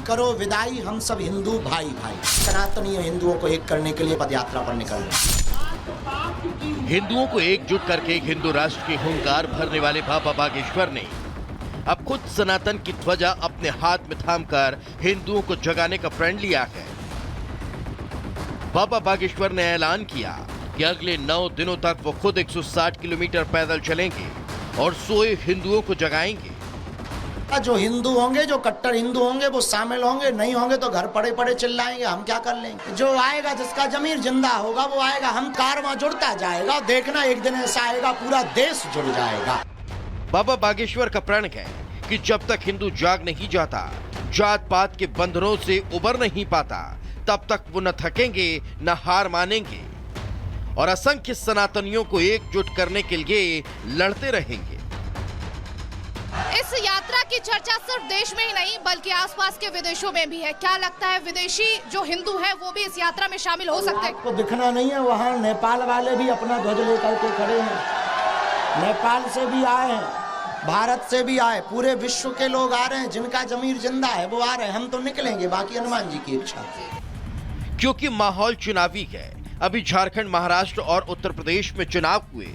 करो विदाई हम सब हिंदू भाई भाई। सनातनी हिंदुओं को एक करने के लिए पदयात्रा पर निकल रहे। हिंदुओं को एकजुट करके एक हिंदू राष्ट्र की हुंकार भरने वाले बाबा बागेश्वर ने अब खुद सनातन की ध्वजा अपने हाथ में थामकर हिंदुओं को जगाने का प्रण लिया है। बाबा बागेश्वर ने ऐलान किया कि अगले 9 दिनों तक वो खुद 160 किलोमीटर पैदल चलेंगे और सोए हिंदुओं को जगाएंगे। जो हिंदू होंगे, जो कट्टर हिंदू होंगे वो शामिल होंगे, नहीं होंगे तो घर पड़े पड़े चिल्लाएंगे, हम क्या कर लेंगे। जो आएगा, जिसका जमीर जिंदा होगा वो आएगा, हम कारवां जुड़ता जाएगा। देखना एक दिन ऐसा आएगा पूरा देश जुड़ जाएगा। बाबा बागेश्वर का प्रण है कि जब तक हिंदू जाग नहीं जाता, जात पात के बंधनों से उबर नहीं पाता, तब तक वो न थकेंगे न हार मानेंगे और असंख्य सनातनियों को एकजुट करने के लिए लड़ते रहेंगे। इस यात्रा की चर्चा सिर्फ देश में ही नहीं बल्कि आसपास के विदेशों में भी है। क्या लगता है विदेशी जो हिंदू हैं वो भी इस यात्रा में शामिल हो सकते हैं? आपको दिखना नहीं है, वहाँ नेपाल वाले भी अपना ध्वज लेकर के खड़े हैं। नेपाल से भी आए हैं, भारत से भी आए, पूरे विश्व के लोग आ रहे हैं। जिनका जमीर जिंदा है वो आ रहे हैं। हम तो निकलेंगे, बाकी हनुमान जी की इच्छा। क्योंकि माहौल चुनावी है। अभी झारखंड, महाराष्ट्र और उत्तर प्रदेश में चुनाव हुए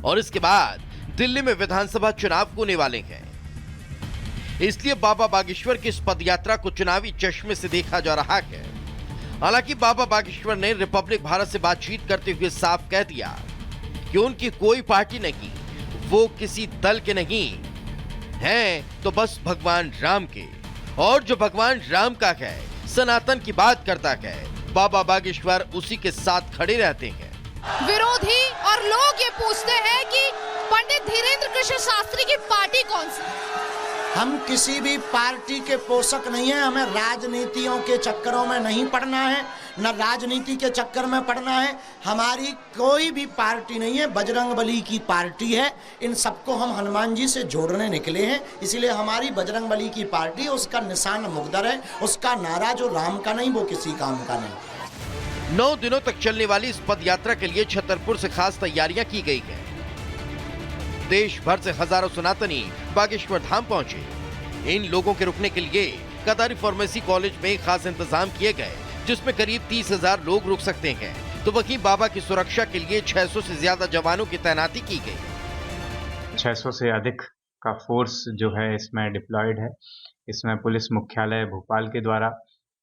और इसके बाद दिल्ली में विधानसभा चुनाव होने वाले हैं। इसलिए बाबा बागेश्वर की इस पदयात्रा को चुनावी चश्मे से देखा जा रहा है। हालांकि बाबा बागेश्वर ने रिपब्लिक भारत से बातचीत करते हुए साफ कह दिया कि उनकी कोई पार्टी नहीं, वो किसी दल के नहीं हैं, तो बस भगवान राम के। और जो भगवान राम का है, सनातन की बात करता है, बाबा बागेश्वर उसी के साथ खड़े रहते हैं। विरोधी और लोग ये पूछते हैं कि पंडित धीरेन्द्र कृष्ण शास्त्री की पार्टी कौन सी? हम किसी भी पार्टी के पोषक नहीं है। हमें राजनीतियों के चक्करों में नहीं पड़ना है, न राजनीति के चक्कर में पड़ना है। हमारी कोई भी पार्टी नहीं है, बजरंगबली की पार्टी है। इन सबको हम हनुमान जी से जोड़ने निकले हैं, इसलिए हमारी बजरंगबली की पार्टी, उसका निशान मुकद्दर है, उसका नारा जो राम का नहीं वो किसी काम का नहीं। 9 दिनों तक चलने वाली इस पद यात्रा के लिए छतरपुर से खास तैयारियां की गई है। देश भर से हजारों सनातनी बागेश्वर धाम पहुंचे। इन लोगों के रुकने के लिए कतारी फार्मेसी कॉलेज में खास इंतजाम किए गए, जिसमें करीब 30,000 लोग रुक सकते हैं। तो वहीं बाबा की सुरक्षा के लिए 600 से ज्यादा जवानों की तैनाती की गई। 600 से अधिक का फोर्स जो है इसमें डिप्लॉयड है। इसमें पुलिस मुख्यालय भोपाल के द्वारा,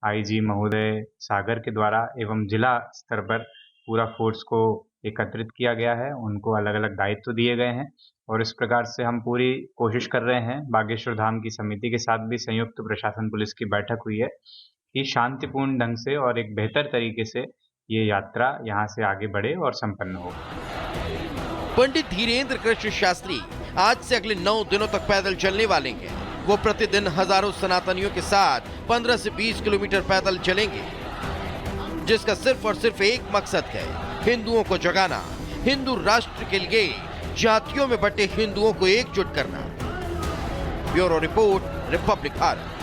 आईजी महोदय सागर के द्वारा एवं जिला स्तर पर पूरा फोर्स को एकत्रित किया गया है। उनको अलग अलग दायित्व दिए गए हैं और इस प्रकार से हम पूरी कोशिश कर रहे हैं। बागेश्वर धाम की समिति के साथ भी संयुक्त प्रशासन पुलिस की बैठक हुई है कि शांतिपूर्ण ढंग से और एक बेहतर तरीके से ये यात्रा यहाँ से आगे बढ़े और संपन्न हो। पंडित धीरेन्द्र कृष्ण शास्त्री आज से अगले 9 दिनों तक पैदल चलने वाले हैं। वो प्रतिदिन हजारों सनातनियों के साथ 15 से 20 किलोमीटर पैदल चलेंगे, जिसका सिर्फ और सिर्फ एक मकसद है, हिंदुओं को जगाना, हिंदू राष्ट्र के लिए जातियों में बंटे हिंदुओं को एकजुट करना। Bureau report, Republic Bharat.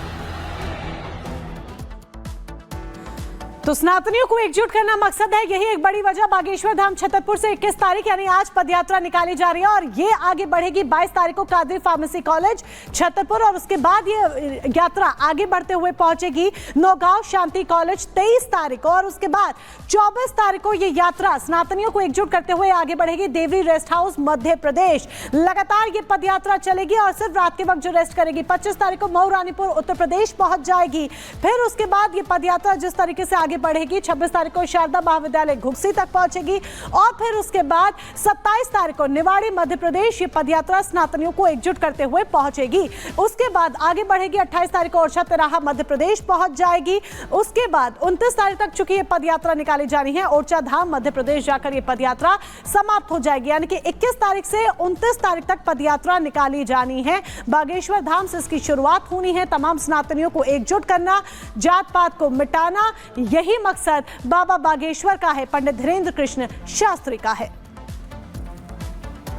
तो सनातनियों को एकजुट करना मकसद है, यही एक बड़ी वजह बागेश्वर धाम छतरपुर से 21 तारीख यानी आज पदयात्रा निकाली जा रही है और ये आगे बढ़ेगी 22 तारीख को कादरी फार्मेसी कॉलेज छतरपुर और उसके बाद ये यात्रा आगे बढ़ते हुए पहुंचेगी नौगांव शांति कॉलेज 23 तारीख को और उसके बाद 24 तारीख को ये यात्रा सनातनियों को एकजुट करते हुए आगे बढ़ेगी देवरी रेस्ट हाउस मध्य प्रदेश। लगातार ये पदयात्रा चलेगी और सिर्फ रात के वक्त जो रेस्ट करेगी। 25 तारीख को मऊ रानीपुर उत्तर प्रदेश पहुंच जाएगी। फिर उसके बाद ये पदयात्रा जिस तरीके से आगे बढ़ेगी, 26 तारीख को शारदा महाविद्यालय घुक्सी तक पहुंचेगी और फिर उसके बाद 27 तारीख को निवाड़ी मध्य प्रदेश ये पदयात्रा सनातनियों को एकजुट करते हुए पहुंचेगी। उसके बाद आगे बढ़ेगी 28 तारीख को ओरछा तिराहा मध्य प्रदेश पहुंच जाएगी। उसके बाद 29 तारीख तक चूंकि ये पदयात्रा निकाली जानी है, ओरछा धाम मध्य प्रदेश जाकर ये पदयात्रा समाप्त हो जाएगी। यानी कि 21 तारीख से 29 तारीख तक पदयात्रा निकाली जानी है। बागेश्वर धाम से इसकी शुरुआत होनी है। तमाम सनातनियों को एकजुट करना, जात पात को मिटाना, यही मकसद बाबा बागेश्वर का है, पंडित धीरेन्द्र कृष्ण शास्त्री का है।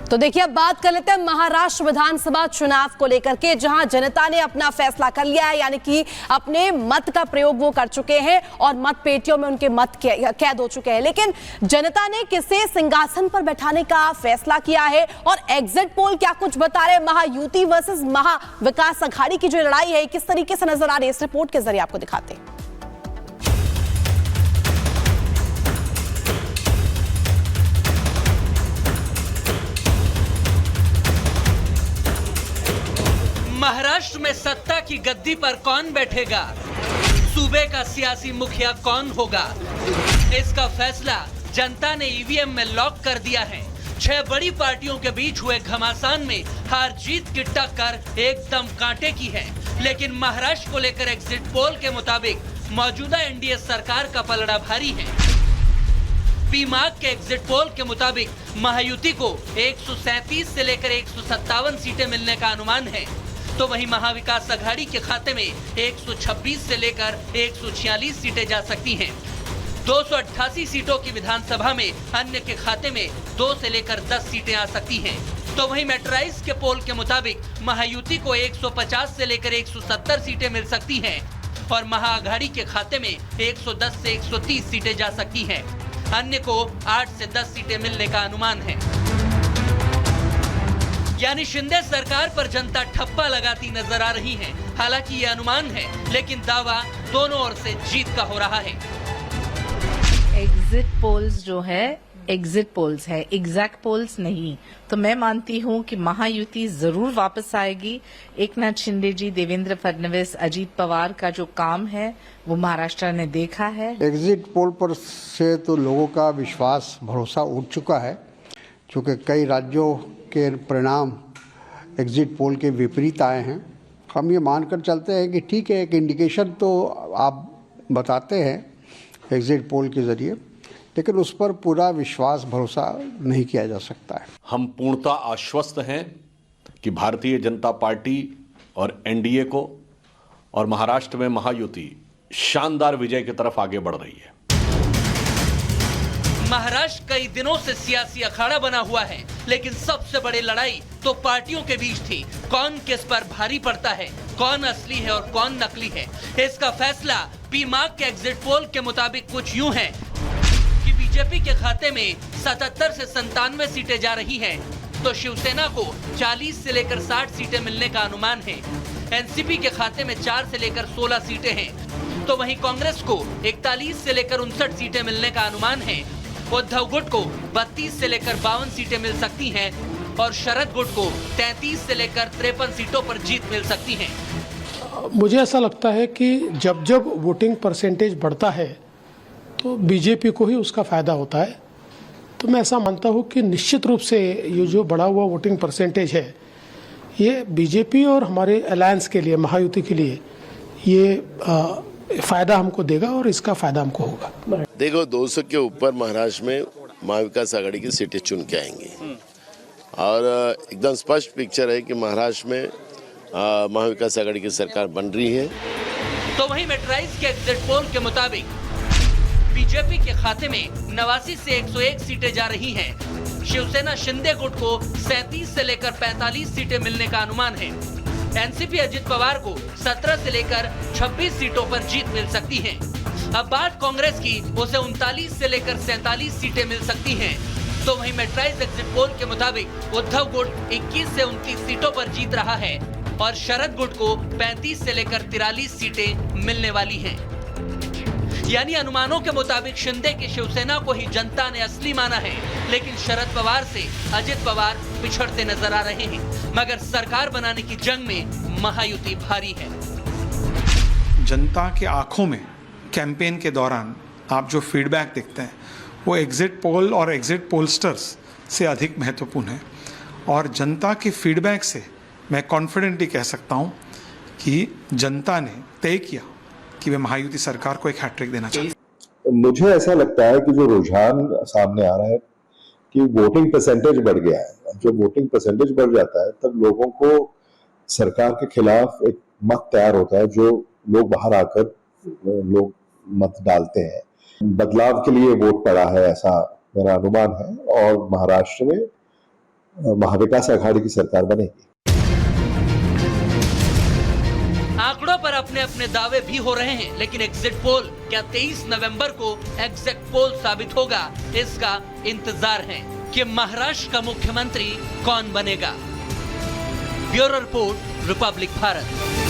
तो देखिए अब बात कर लेते हैं महाराष्ट्र विधानसभा चुनाव को लेकर के, जहां जनता ने अपना फैसला कर लिया है, यानी कि अपने मत का प्रयोग वो कर चुके हैं और मत पेटियों में उनके मत कैद हो चुके हैं। लेकिन जनता ने किसे सिंहासन पर बैठाने का फैसला किया है और एग्जिट पोल क्या कुछ बता रहे हैं, महायुति वर्सेस महाविकास अघाड़ी की जो लड़ाई है किस तरीके से नजर आ रही है, इस रिपोर्ट के जरिए आपको दिखाते हैं। महाराष्ट्र में सत्ता की गद्दी पर कौन बैठेगा, सूबे का सियासी मुखिया कौन होगा, इसका फैसला जनता ने ईवीएम में लॉक कर दिया है। 6 बड़ी पार्टियों के बीच हुए घमासान में हार जीत की टक्कर एकदम कांटे की है। लेकिन महाराष्ट्र को लेकर एग्जिट पोल के मुताबिक मौजूदा एनडीए सरकार का पलड़ा भारी है। पीमार्क के एग्जिट पोल के मुताबिक महायुति को 137 से लेकर 157 सीटें मिलने का अनुमान है, तो वहीं महाविकास अघाड़ी के खाते में 126 से लेकर 146 सीटें जा सकती हैं। 288 सीटों की विधानसभा में अन्य के खाते में 2 से लेकर 10 सीटें आ सकती हैं। तो वहीं मेट्राइज के पोल के मुताबिक महायुति को 150 से लेकर 170 सीटें मिल सकती हैं और महाअघाड़ी के खाते में 110 से 130 सीटें जा सकती हैं। अन्य को 8 से 10 सीटें मिलने का अनुमान है। यानी शिंदे सरकार पर जनता ठप्पा लगाती नजर आ रही है। हालांकि ये अनुमान है, लेकिन दावा दोनों ओर से जीत का हो रहा है। एग्जिट पोल्स जो है एग्जिट पोल्स है, एग्जैक्ट पोल्स नहीं। तो मैं मानती हूँ कि महायुति जरूर वापस आएगी। एकनाथ शिंदे जी, देवेंद्र फडणवीस, अजीत पवार का जो काम है वो महाराष्ट्र ने देखा है। एग्जिट पोल पर से तो लोगों का विश्वास, भरोसा उठ चुका है, क्योंकि कई राज्यों के परिणाम एग्जिट पोल के विपरीत आए हैं। हम ये मानकर चलते हैं कि ठीक है, एक इंडिकेशन तो आप बताते हैं एग्जिट पोल के जरिए, लेकिन उस पर पूरा विश्वास, भरोसा नहीं किया जा सकता है। हम पूर्णतः आश्वस्त हैं कि भारतीय जनता पार्टी और एनडीए को और महाराष्ट्र में महायुति शानदार विजय की तरफ आगे बढ़ रही है। महाराष्ट्र कई दिनों से सियासी अखाड़ा बना हुआ है, लेकिन सबसे बड़ी लड़ाई तो पार्टियों के बीच थी। कौन किस पर भारी पड़ता है, कौन असली है और कौन नकली है, इसका फैसला पीमार्क के एग्जिट पोल के मुताबिक कुछ यूं है कि बीजेपी के खाते में 77 से 97 सीटें जा रही हैं, तो शिवसेना को 40 से लेकर 60 सीटें मिलने का अनुमान है। एनसीपी के खाते में 4 से लेकर 16 सीटें हैं, तो वहीं कांग्रेस को 41 से लेकर 59 सीटें मिलने का अनुमान है। उद्धव गुट को 32 से लेकर 52 सीटें मिल सकती हैं और शरद गुट को 33 से लेकर 53 सीटों पर जीत मिल सकती है। मुझे ऐसा लगता है कि जब जब वोटिंग परसेंटेज बढ़ता है तो बीजेपी को ही उसका फायदा होता है। तो मैं ऐसा मानता हूँ कि निश्चित रूप से ये जो बढ़ा हुआ वोटिंग परसेंटेज है, ये बीजेपी और हमारे अलायंस के लिए, महायुति के लिए ये फायदा हमको देगा और इसका फायदा हमको होगा। देखो, 200 के ऊपर महाराष्ट्र में महाविकास आघाड़ी की सीटें चुन के आएंगी और एकदम स्पष्ट पिक्चर है कि महाराष्ट्र में महाविकास आघाड़ी की सरकार बन रही है। तो वहीं मेट्राइज के एग्जिट पोल के मुताबिक बीजेपी के खाते में 89 से 101 सीटें जा रही हैं। शिवसेना शिंदे गुट को 37 से लेकर 45 सीटें मिलने का अनुमान है। एनसीपी अजित पवार को 17 से लेकर 26 सीटों पर जीत मिल सकती है। अब बात कांग्रेस की, उसे 39 से लेकर 47 सीटें मिल सकती हैं। तो वहीं मेट्राइज एग्जिट पोल के मुताबिक उद्धव गुट 21 से 29 सीटों पर जीत रहा है और शरद गुट को 35 से लेकर 43 सीटें मिलने वाली हैं। यानी अनुमानों के मुताबिक शिंदे की शिवसेना को ही जनता ने असली माना है, लेकिन शरद पवार से अजित पवार पिछड़ते नजर आ रहे हैं। मगर सरकार बनाने की जंग में महायुति भारी है। जनता के आंखों में कैंपेन के दौरान आप जो फीडबैक देखते हैं वो एग्जिट पोल और एग्जिट पोलस्टर्स से अधिक महत्वपूर्ण है। और जनता के फीडबैक से मैं कॉन्फिडेंटली कह सकता हूँ कि जनता ने तय किया कि वे महायुति सरकार को एक हैट्रिक देना चाहते। मुझे ऐसा लगता है कि जो रुझान सामने आ रहा है कि वोटिंग परसेंटेज बढ़ गया है। जब वोटिंग परसेंटेज बढ़ जाता है तब लोगों को सरकार के खिलाफ एक मत तैयार होता है, जो लोग बाहर आकर लोग मत डालते हैं। बदलाव के लिए वोट पड़ा है, ऐसा मेरा अनुमान है। और महाराष्ट्र में महाविकास आघाड़ी की सरकार बनेगी। आंकड़ों पर अपने अपने दावे भी हो रहे हैं, लेकिन एग्जिट पोल क्या 23 नवंबर को एग्जैक्ट पोल साबित होगा, इसका इंतजार है कि महाराष्ट्र का मुख्यमंत्री कौन बनेगा। Bureau report, Republic Bharat.